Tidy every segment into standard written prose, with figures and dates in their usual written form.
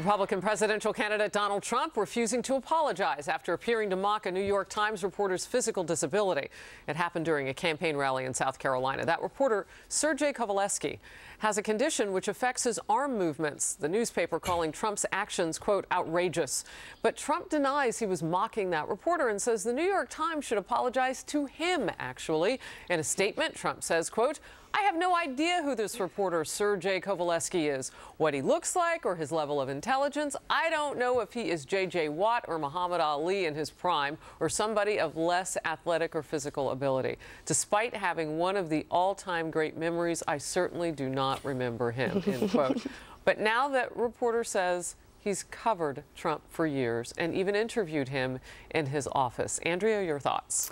Republican presidential candidate Donald Trump refusing to apologize after appearing to mock a New York Times reporter's physical disability. It happened during a campaign rally in South Carolina. That reporter, Sergey Kovaleski, has a condition which affects his arm movements, the newspaper calling Trump's actions, quote, outrageous. But Trump denies he was mocking that reporter and says the New York Times should apologize to him, actually. In a statement, Trump says, quote, I have no idea who this reporter Sergey Kovaleski is, what he looks like or his level of intelligence. I don't know if he is J.J. Watt or Muhammad Ali in his prime or somebody of less athletic or physical ability. Despite having one of the all-time great memories, I certainly do not remember him, end quote. But now that reporter says he's covered Trump for years and even interviewed him in his office. Andrea, your thoughts?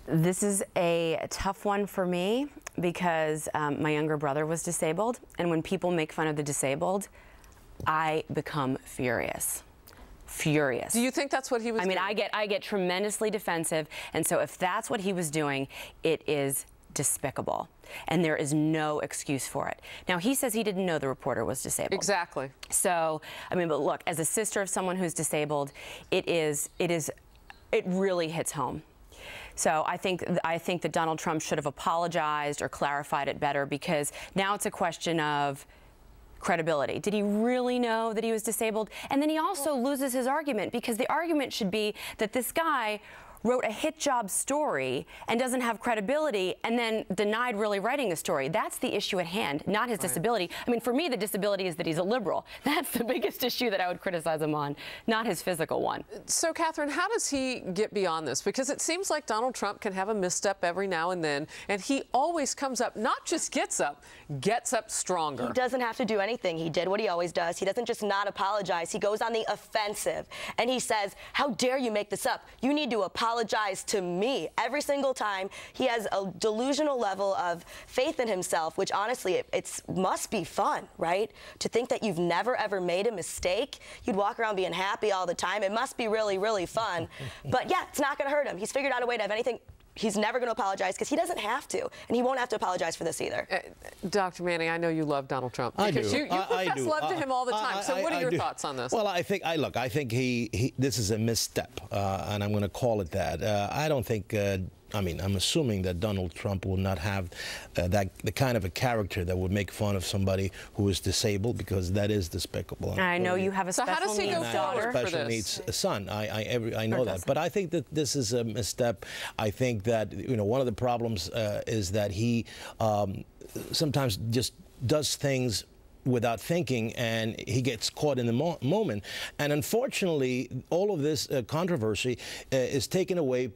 This is a tough one for me because my younger brother was disabled, and when people make fun of the disabled, I become furious. Furious. Do you think that's what he was doing? I get tremendously defensive, and so if that's what he was doing, it is despicable, and there is no excuse for it. Now, he says he didn't know the reporter was disabled. Exactly. So, but look, as a sister of someone who's disabled, it really hits home. So I think that Donald Trump should have apologized or clarified it better, because now it's a question of credibility. Did he really know that he was disabled? And then he also loses his argument, because the argument should be that this guy wrote a hit job story and doesn't have credibility and then denied really writing the story. That's the issue at hand, not his disability. For me, the disability is that he's a liberal. That's the biggest issue that I would criticize him on, not his physical one. So, Catherine, how does he get beyond this? Because it seems like Donald Trump can have a misstep every now and then, and he always comes up, not just gets up stronger. He doesn't have to do anything. He did what he always does. He doesn't just not apologize. He goes on the offensive, and he says, how dare you make this up? You need to apologize to me. Every single time. He has a delusional level of faith in himself, which honestly, it must be fun, right? To think that you've never ever made a mistake. You'd walk around being happy all the time. It must be really, really fun. But yeah, it's not going to hurt him. He's figured out a way to have anything. He's never going to apologize, because he doesn't have to, and he won't have to apologize for this either. Dr. Manning, I know you love Donald Trump. I do. You profess love to him all the time. So what are your thoughts on this? Well, I think this is a misstep, and I'm going to call it that. I don't think. I'm assuming that Donald Trump will not have the kind of a character that would make fun of somebody who is disabled, because that is despicable. I know you have a special needs daughter. Special needs son. I know that. But I think that this is a misstep. I think that one of the problems is that he sometimes just does things without thinking, and he gets caught in the moment. And unfortunately, all of this controversy is taken away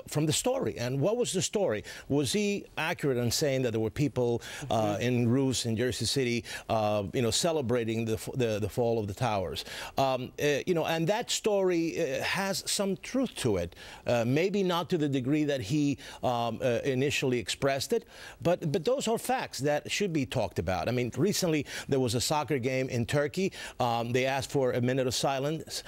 from the story. And what was the story? Was he accurate in saying that there were people in roofs in Jersey City, celebrating the fall of the towers? And that story has some truth to it. Maybe not to the degree that he initially expressed it, but those are facts that should be talked about. Recently there was a soccer game in Turkey. They asked for a minute of silence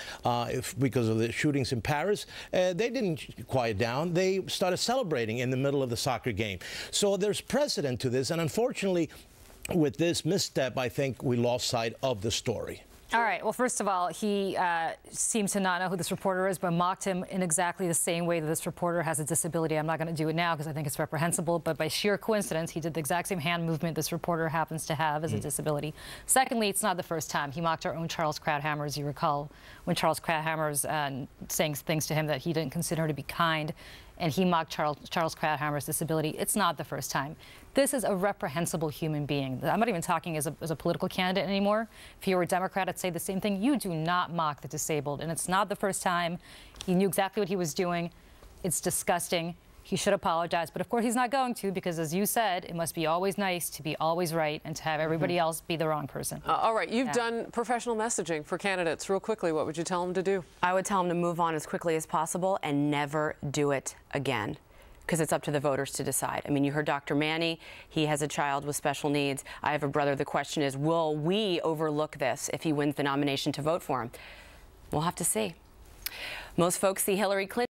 because of the shootings in Paris. They didn't quiet down. They started celebrating in the middle of the soccer game. So there's precedent to this, and unfortunately, with this misstep, I think we lost sight of the story. All right. Well, first of all, he seems to not know who this reporter is, but mocked him in exactly the same way that this reporter has a disability. I'm not going to do it now because I think it's reprehensible, but by sheer coincidence, he did the exact same hand movement this reporter happens to have as a disability. Secondly, it's not the first time. He mocked our own Charles Krauthammer, as you recall, when Charles Krauthammer's saying things to him that he didn't consider to be kind, and he mocked Charles Krauthammer's disability. It's not the first time. This is a reprehensible human being. I'm not even talking as a political candidate anymore. If you were a Democrat, I'd say the same thing. You do not mock the disabled, and it's not the first time. He knew exactly what he was doing. It's disgusting. He should apologize, but of course he's not going to, because as you said, it must be always nice to be always right and to have everybody else be the wrong person. All right, you've done professional messaging for candidates. Real quickly, what would you tell them to do? I would tell them to move on as quickly as possible and never do it again, because it's up to the voters to decide. You heard Dr. Manny. He has a child with special needs. I have a brother. The question is, will we overlook this if he wins the nomination to vote for him? We'll have to see. Most folks see Hillary Clinton